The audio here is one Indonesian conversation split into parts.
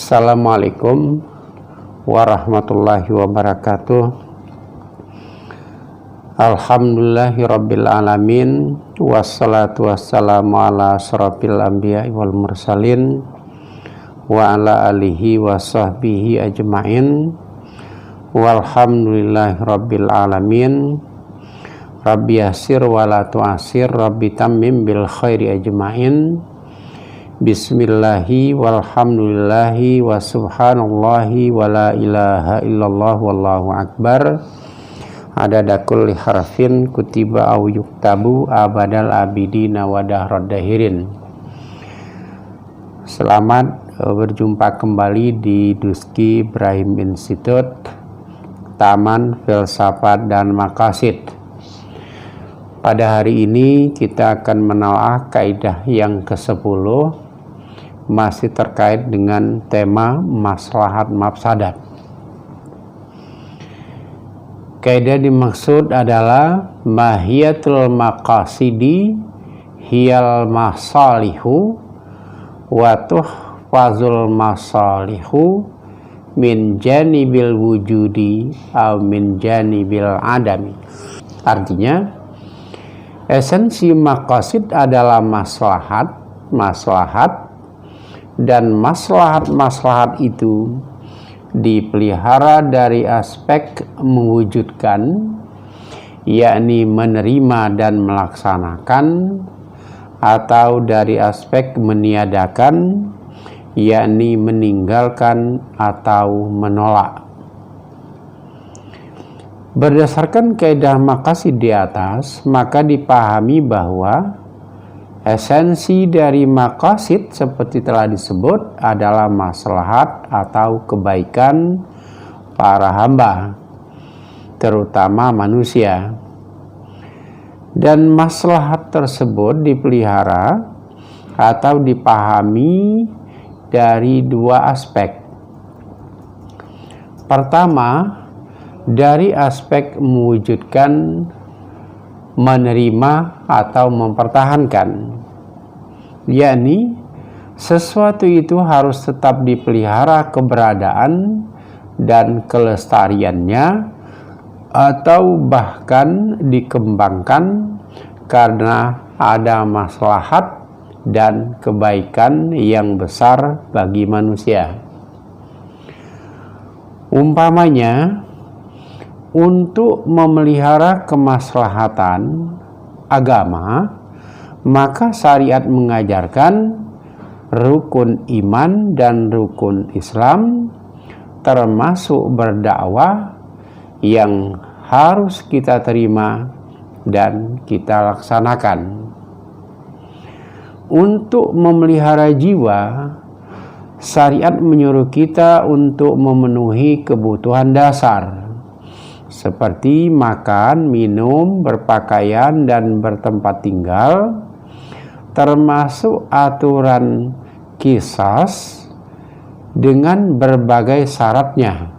Assalamualaikum warahmatullahi wabarakatuh. Alhamdulillahirabbil alamin, wassalatu wassalamu ala asyrafil anbiya'i wal mursalin wa ala alihi wa sahbihi ajma'in. Walhamdulillahirabbil alamin. Rabbi yassir wa la tu'assir, Rabbi tammim bil khairi ajma'in. Bismillahi walhamdulillahi wa subhanallahi wa la ilaha illallah wallahu akbar. Adada kulli harfin kutiba aw yuktabu abadal abidina wa dahrad dahirin. Selamat berjumpa kembali di Duski Ibrahim Institute, Taman Filsafat dan Maqasid. Pada hari ini kita akan menelaah kaidah yang ke-10, masih terkait dengan tema maslahat mafsadat. Kaidah dimaksud adalah mahiyatul maqasidi hiyal masalihu wa tuhfazul masalihu min janibil wujudi aw min janibil adami. Artinya, esensi maqasid adalah maslahat, dan maslahat itu dipelihara dari aspek mewujudkan, yakni menerima dan melaksanakan, atau dari aspek meniadakan, yakni meninggalkan atau menolak. Berdasarkan kaidah maqasid di atas, maka dipahami bahwa esensi dari maqasid seperti telah disebut adalah maslahat atau kebaikan para hamba, terutama manusia. Dan maslahat tersebut dipelihara atau dipahami dari dua aspek. Pertama, dari aspek mewujudkan, menerima atau mempertahankan, yakni sesuatu itu harus tetap dipelihara keberadaan dan kelestariannya, atau bahkan dikembangkan karena ada maslahat dan kebaikan yang besar bagi manusia. Umpamanya, untuk memelihara kemaslahatan agama, maka syariat mengajarkan rukun iman dan rukun Islam, termasuk berdakwah, yang harus kita terima dan kita laksanakan. Untuk memelihara jiwa, syariat menyuruh kita untuk memenuhi kebutuhan dasar seperti makan, minum, berpakaian, dan bertempat tinggal, termasuk aturan qisas dengan berbagai syaratnya.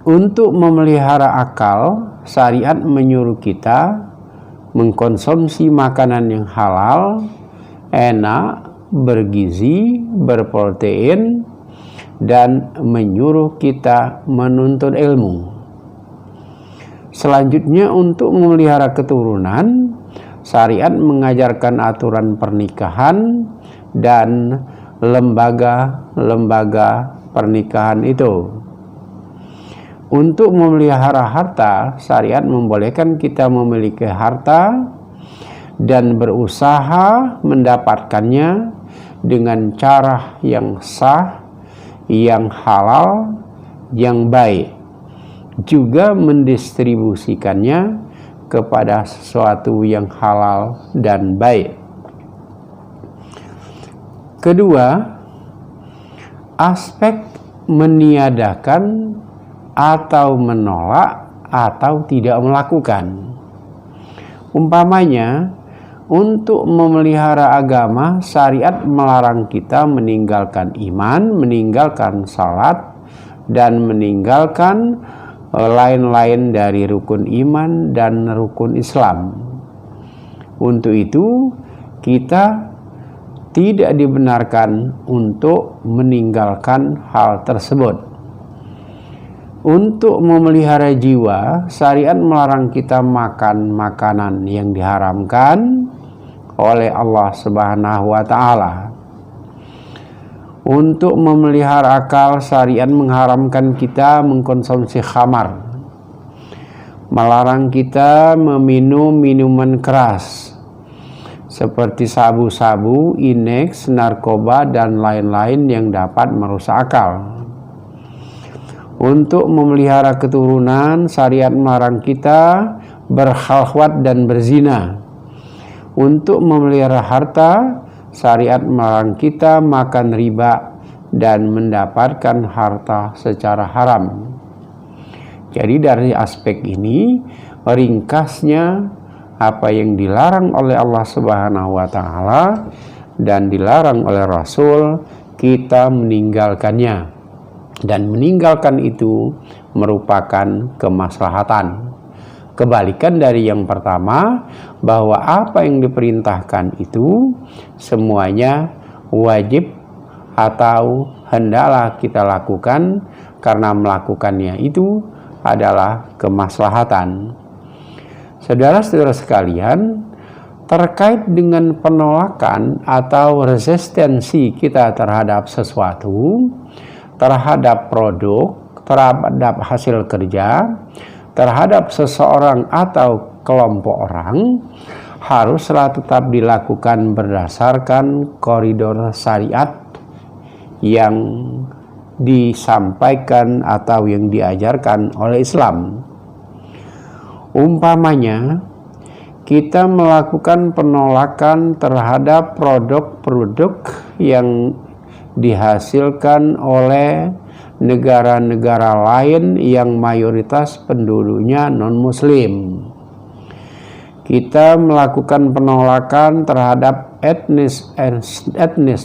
Untuk memelihara akal, syariat menyuruh kita mengkonsumsi makanan yang halal, enak, bergizi, berprotein, dan menyuruh kita menuntut ilmu. Selanjutnya, untuk memelihara keturunan, syariat mengajarkan aturan pernikahan dan lembaga-lembaga pernikahan itu. Untuk memelihara harta, syariat membolehkan kita memiliki harta dan berusaha mendapatkannya dengan cara yang sah, yang halal, yang baik, juga mendistribusikannya kepada sesuatu yang halal dan baik. Kedua, aspek meniadakan atau menolak atau tidak melakukan. Umpamanya, untuk memelihara agama, syariat melarang kita meninggalkan iman, meninggalkan salat, dan meninggalkan lain-lain dari rukun iman dan rukun Islam. Untuk itu, kita tidak dibenarkan untuk meninggalkan hal tersebut. Untuk memelihara jiwa, syariat melarang kita makan makanan yang diharamkan oleh Allah Subhanahu wa Ta'ala. Untuk memelihara akal, syariat mengharamkan kita mengkonsumsi khamar, melarang kita meminum minuman keras seperti sabu-sabu, ineks, narkoba, dan lain-lain yang dapat merusak akal. Untuk memelihara keturunan, syariat melarang kita berkhalwat dan berzina. Untuk memelihara harta, syariat melarang kita makan riba dan mendapatkan harta secara haram. Jadi dari aspek ini, ringkasnya apa yang dilarang oleh Allah Subhanahu wa Ta'ala dan dilarang oleh Rasul, kita meninggalkannya. Dan meninggalkan itu merupakan kemaslahatan. Kebalikan dari yang pertama, bahwa apa yang diperintahkan itu semuanya wajib atau hendaklah kita lakukan, karena melakukannya itu adalah kemaslahatan. Saudara-saudara sekalian, terkait dengan penolakan atau resistensi kita terhadap sesuatu, terhadap produk, terhadap hasil kerja, terhadap seseorang atau kelompok orang, haruslah tetap dilakukan berdasarkan koridor syariat yang disampaikan atau yang diajarkan oleh Islam. Umpamanya, kita melakukan penolakan terhadap produk-produk yang dihasilkan oleh negara-negara lain yang mayoritas penduduknya non-muslim. Kita melakukan penolakan terhadap etnis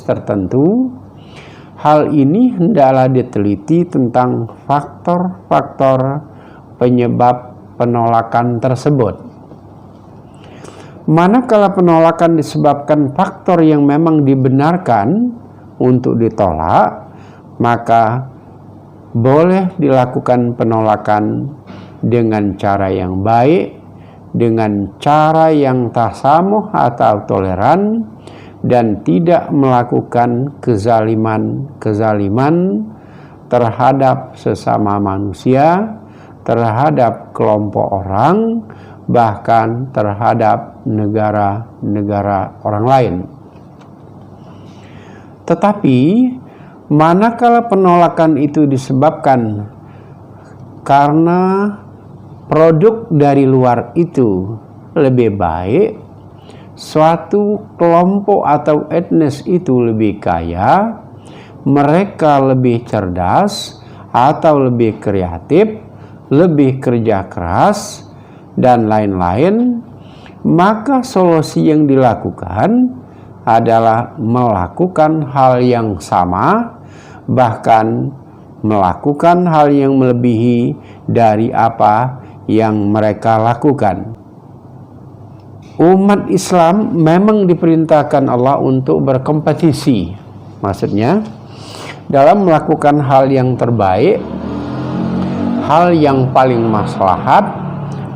tertentu. Hal ini hendaklah diteliti tentang faktor-faktor penyebab penolakan tersebut. Manakala penolakan disebabkan faktor yang memang dibenarkan untuk ditolak, maka boleh dilakukan penolakan dengan cara yang baik, dengan cara yang tasamuh atau toleran, dan tidak melakukan kezaliman terhadap sesama manusia, terhadap kelompok orang, bahkan terhadap negara-negara orang lain. Tetapi manakala penolakan itu disebabkan karena produk dari luar itu lebih baik, suatu kelompok atau etnis itu lebih kaya, mereka lebih cerdas atau lebih kreatif, lebih kerja keras, dan lain-lain, maka solusi yang dilakukan adalah melakukan hal yang sama, bahkan melakukan hal yang melebihi dari apa yang mereka lakukan. Umat Islam memang diperintahkan Allah untuk berkompetisi, maksudnya dalam melakukan hal yang terbaik, hal yang paling maslahat,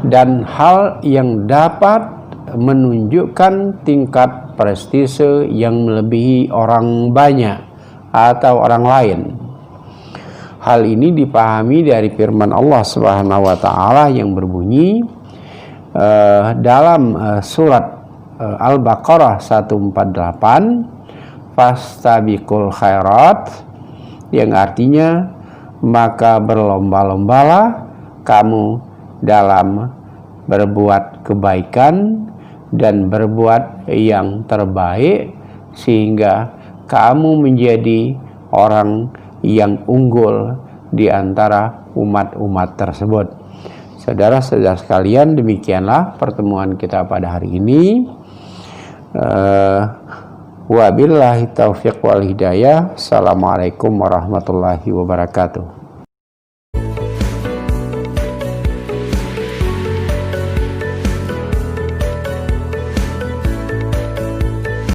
dan hal yang dapat menunjukkan tingkat prestise yang melebihi orang banyak atau orang lain. Hal ini dipahami dari firman Allah Subhanahu wa Ta'ala yang berbunyi dalam surat Al-Baqarah 148, fastabiqul khairat, yang artinya maka berlomba-lombalah kamu dalam berbuat kebaikan dan berbuat yang terbaik, sehingga kamu menjadi orang yang unggul di antara umat-umat tersebut. Saudara-saudara sekalian, demikianlah pertemuan kita pada hari ini. Wabillahi taufiq wal hidayah. Assalamualaikum warahmatullahi wabarakatuh.